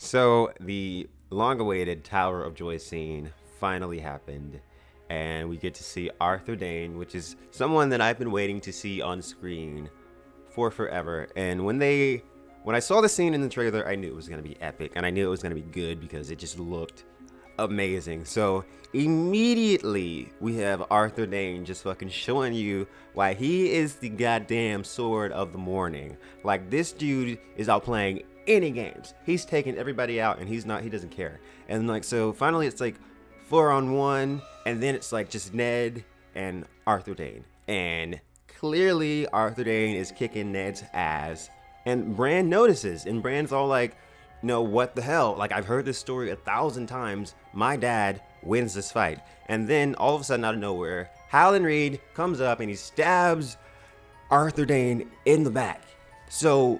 So the long-awaited Tower of Joy scene finally happened, and we get to see Arthur Dane, which is someone that I've been waiting to see on screen for forever. And when I saw the scene in the trailer, I knew it was gonna be epic, and I knew it was gonna be good because it just looked amazing. So immediately we have Arthur Dane just fucking showing you why he is the goddamn sword of the morning. Like, this dude is out playing any games. He's taking everybody out and he doesn't care. And like, so finally it's like 4-on-1, and then it's like just Ned and Arthur Dane. And clearly Arthur Dane is kicking Ned's ass. And Bran notices, and Bran's all like, no, what the hell? Like, I've heard this story 1,000 times. My dad wins this fight. And then all of a sudden, out of nowhere, Howland Reed comes up and he stabs Arthur Dane in the back. So,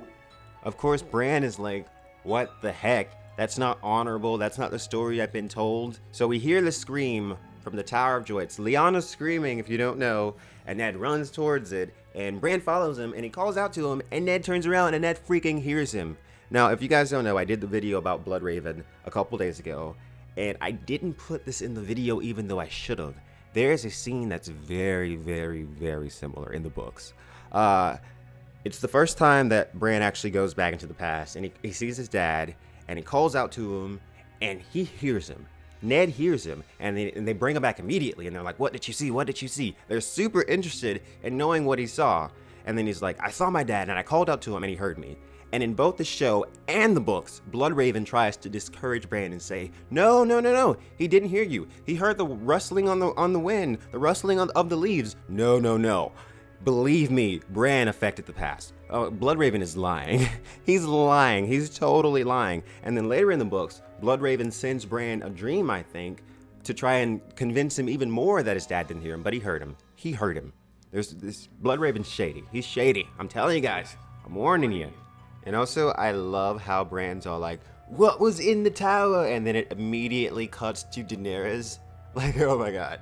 of course, Bran is like, what the heck? That's not honorable. That's not the story I've been told. So we hear the scream from the Tower of Joy. It's Lyanna screaming, if you don't know. And Ned runs towards it. And Bran follows him and he calls out to him. And Ned turns around and Ned freaking hears him. Now, if you guys don't know, I did the video about Bloodraven a couple days ago, and I didn't put this in the video even though I should have. There is a scene that's very, very, very similar in the books. It's the first time that Bran actually goes back into the past, and he sees his dad, and he calls out to him, and he hears him. Ned hears him, and they bring him back immediately, and they're like, what did you see? What did you see? They're super interested in knowing what he saw. And then he's like, I saw my dad, and I called out to him, and he heard me. And in both the show and the books, Bloodraven tries to discourage Bran and say, no, he didn't hear you. He heard the rustling on the wind, the rustling of the leaves. No. Believe me, Bran affected the past. Bloodraven is lying. He's lying. He's totally lying. And then later in the books, Bloodraven sends Bran a dream, I think, to try and convince him even more that his dad didn't hear him, but he heard him. He heard him. There's this Bloodraven's shady. He's shady. I'm telling you guys. I'm warning you. And also, I love how Bran's all like, what was in the tower? And then it immediately cuts to Daenerys. Like, oh my god.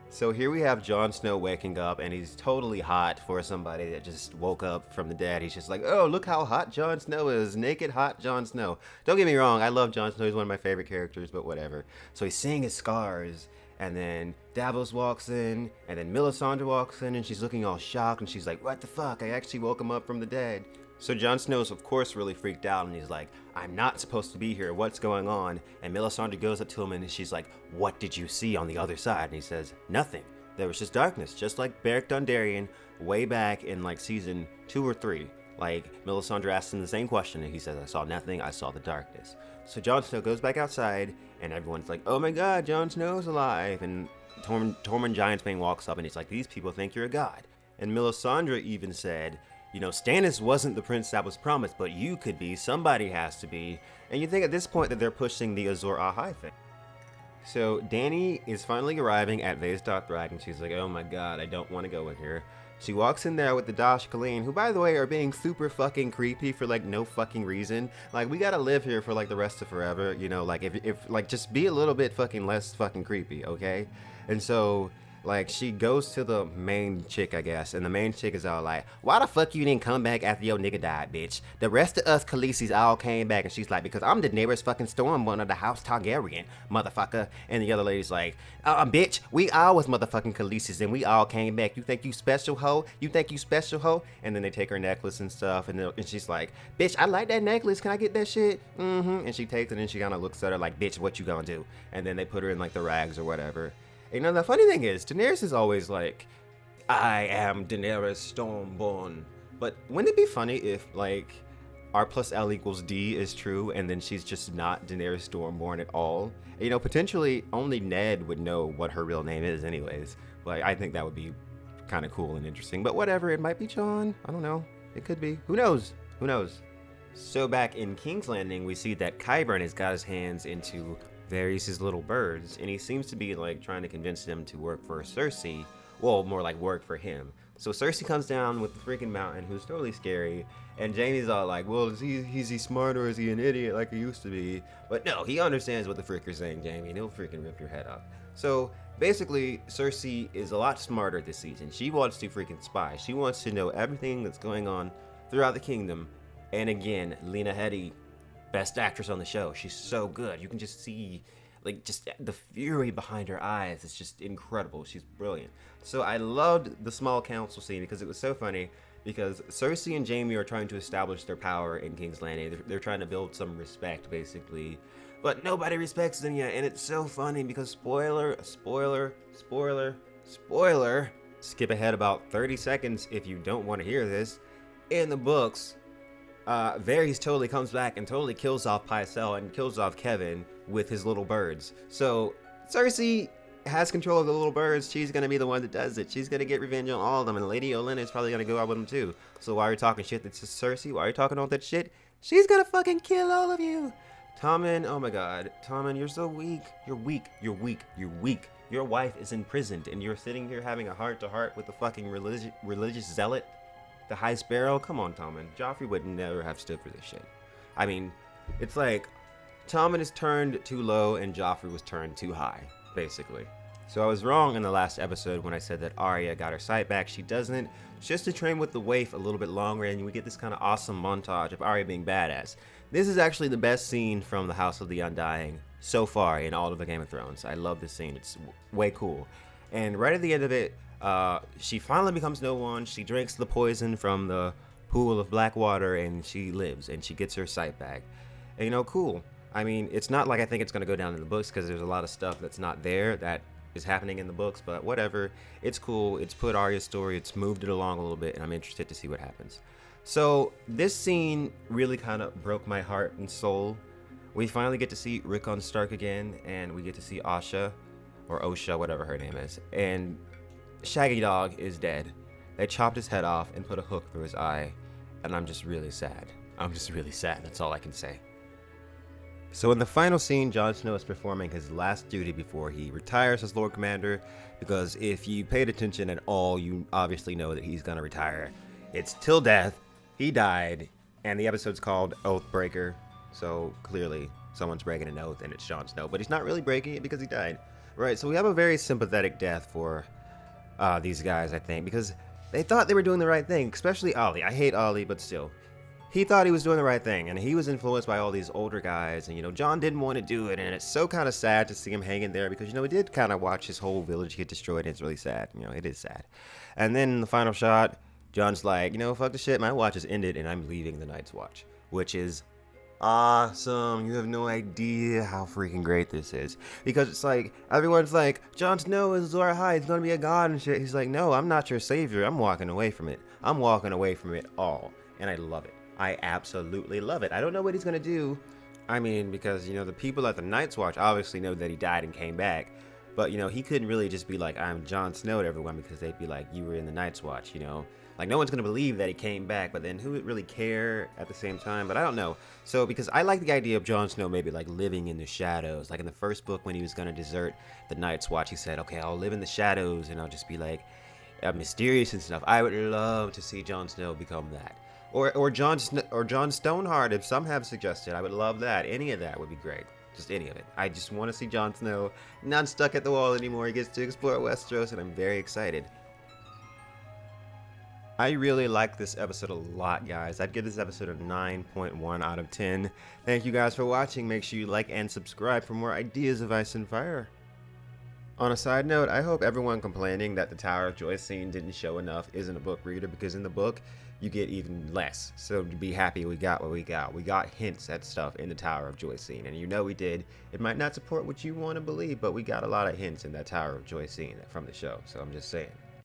So here we have Jon Snow waking up, and he's totally hot for somebody that just woke up from the dead. He's just like, oh, look how hot Jon Snow is. Naked hot Jon Snow. Don't get me wrong, I love Jon Snow. He's one of my favorite characters, but whatever. So he's seeing his scars. And then Davos walks in, and then Melisandre walks in, and she's looking all shocked, and she's like, what the fuck? I actually woke him up from the dead. So Jon Snow's, of course, really freaked out, and he's like, I'm not supposed to be here. What's going on? And Melisandre goes up to him, and she's like, what did you see on the other side? And he says, nothing. There was just darkness, just like Beric Dondarrion way back in, like, season 2 or 3. Like, Melisandre asked him the same question, and he says, I saw nothing, I saw the darkness. So Jon Snow goes back outside, and everyone's like, oh my god, Jon Snow's alive. And Tormund Giantsbane walks up, and he's like, these people think you're a god. And Melisandre even said, you know, Stannis wasn't the prince that was promised, but you could be, somebody has to be. And you think at this point that they're pushing the Azor Ahai thing. So Dany is finally arriving at Vaes Dothrak, and she's like, oh my god, I don't want to go in here. She walks in there with the Dash Kaleen, who, by the way, are being super fucking creepy for, like, no fucking reason. Like, we gotta live here for, like, the rest of forever, you know, like, if like, just be a little bit fucking less fucking creepy, okay? And so, like, she goes to the main chick, I guess, and the main chick is all like, why the fuck you didn't come back after your nigga died, bitch? The rest of us Khaleesi's all came back, and she's like, because I'm Daenerys fucking Stormborn of the House Targaryen, motherfucker. And the other lady's like, bitch, we all was motherfucking Khaleesi's, and we all came back. You think you special, hoe? You think you special, hoe? And then they take her necklace and stuff, and she's like, bitch, I like that necklace. Can I get that shit? And she takes it, and she kind of looks at her like, bitch, what you gonna do? And then they put her in, like, the rags or whatever. You know, the funny thing is, Daenerys is always like, I am Daenerys Stormborn. But wouldn't it be funny if, like, R plus L equals D is true, and then she's just not Daenerys Stormborn at all? You know, potentially only Ned would know what her real name is anyways. Like, I think that would be kind of cool and interesting. But whatever, it might be Jon. I don't know. It could be. Who knows? Who knows? So back in King's Landing, we see that Qyburn has got his hands into Varys' little birds, and he seems to be like trying to convince them to work for Cersei. Well, more like work for him. So Cersei comes down with the freaking mountain, who's totally scary, and Jaime's all like, well, is he smart or is he an idiot like he used to be? But no, he understands what the fricker's saying, Jaime, and he'll freaking rip your head off. So basically, Cersei is a lot smarter this season. She wants to freaking spy. She wants to know everything that's going on throughout the kingdom And again, Lena Headey, best actress on the show. She's so good. You can just see, like, just the fury behind her eyes. It's just incredible. She's brilliant. So I loved the small council scene because it was so funny. Because Cersei and Jaime are trying to establish their power in King's Landing. They're trying to build some respect, basically. But nobody respects them yet. And it's so funny because spoiler, skip ahead about 30 seconds if you don't want to hear this. In the books, Varys totally comes back and totally kills off Pycelle and kills off Kevin with his little birds. So Cersei has control of the little birds. She's gonna be the one that does it. She's gonna get revenge on all of them, and Lady Olenna is probably gonna go out with them too. So why are you talking shit to Cersei? Why are you talking all that shit? She's gonna fucking kill all of you. Tommen, oh my god, Tommen, you're so weak. You're weak. You're weak. You're weak. Your wife is imprisoned, and you're sitting here having a heart-to-heart with the fucking religious zealot, the High Sparrow. Come on, Tommen. Joffrey would never have stood for this shit. I mean, it's like Tommen is turned too low, and Joffrey was turned too high. Basically. So I was wrong in the last episode when I said that Arya got her sight back. She doesn't. It's just to train with the waif a little bit longer, and we get this kind of awesome montage of Arya being badass. This is actually the best scene from the House of the Undying so far in all of the Game of Thrones. I love this scene. It's way cool. And right at the end of it, she finally becomes no one. She drinks the poison from the pool of black water, and she lives, and she gets her sight back. And, you know, cool. I mean, it's not like I think it's going to go down in the books because there's a lot of stuff that's not there that is happening in the books, but whatever. It's cool. It's put Arya's story. It's moved it along a little bit, and I'm interested to see what happens. So this scene really kind of broke my heart and soul. We finally get to see Rickon Stark again, and we get to see Asha, or Osha, whatever her name is, and Shaggy Dog is dead. They chopped his head off and put a hook through his eye, and I'm just really sad. I'm just really sad. That's all I can say. So in the final scene, Jon Snow is performing his last duty before he retires as Lord Commander, because if you paid attention at all, you obviously know that he's going to retire. It's till death, he died, and the episode's called Oathbreaker, so clearly someone's breaking an oath and it's Jon Snow, but he's not really breaking it because he died. Right, so we have a very sympathetic death for these guys, I think, because they thought they were doing the right thing, especially Ollie. I hate Ollie, but still. He thought he was doing the right thing, and he was influenced by all these older guys, and, you know, Jon didn't want to do it, and it's so kind of sad to see him hanging there, because, you know, he did kind of watch his whole village get destroyed, and it's really sad. You know, it is sad. And then in the final shot, Jon's like, you know, fuck the shit, my watch has ended, and I'm leaving the Night's Watch, which is awesome. You have no idea how freaking great this is, because it's like, everyone's like, Jon Snow is Azor Ahai, he's gonna be a god and shit. He's like, no, I'm not your savior. I'm walking away from it. I'm walking away from it all, and I love it. I absolutely love it. I don't know what he's going to do. I mean, because, you know, the people at the Night's Watch obviously know that he died and came back. But, you know, he couldn't really just be like, I'm Jon Snow to everyone, because they'd be like, you were in the Night's Watch, you know? Like, no one's going to believe that he came back, but then who would really care at the same time? But I don't know. So, because I like the idea of Jon Snow maybe, like, living in the shadows. Like, in the first book when he was going to desert the Night's Watch, he said, okay, I'll live in the shadows, and I'll just be, like, mysterious and stuff. I would love to see Jon Snow become that. Or Jon Stoneheart, if some have suggested. I would love that. Any of that would be great. Just any of it. I just want to see Jon Snow not stuck at the wall anymore. He gets to explore Westeros, and I'm very excited. I really like this episode a lot, guys. I'd give this episode a 9.1 out of 10. Thank you guys for watching. Make sure you like and subscribe for more ideas of Ice and Fire. On a side note, I hope everyone complaining that the Tower of Joy scene didn't show enough isn't a book reader, because in the book, you get even less. So to be happy we got what we got. We got hints at stuff in the Tower of Joy scene, and you know we did. It might not support what you want to believe, but we got a lot of hints in that Tower of Joy scene from the show, so I'm just saying.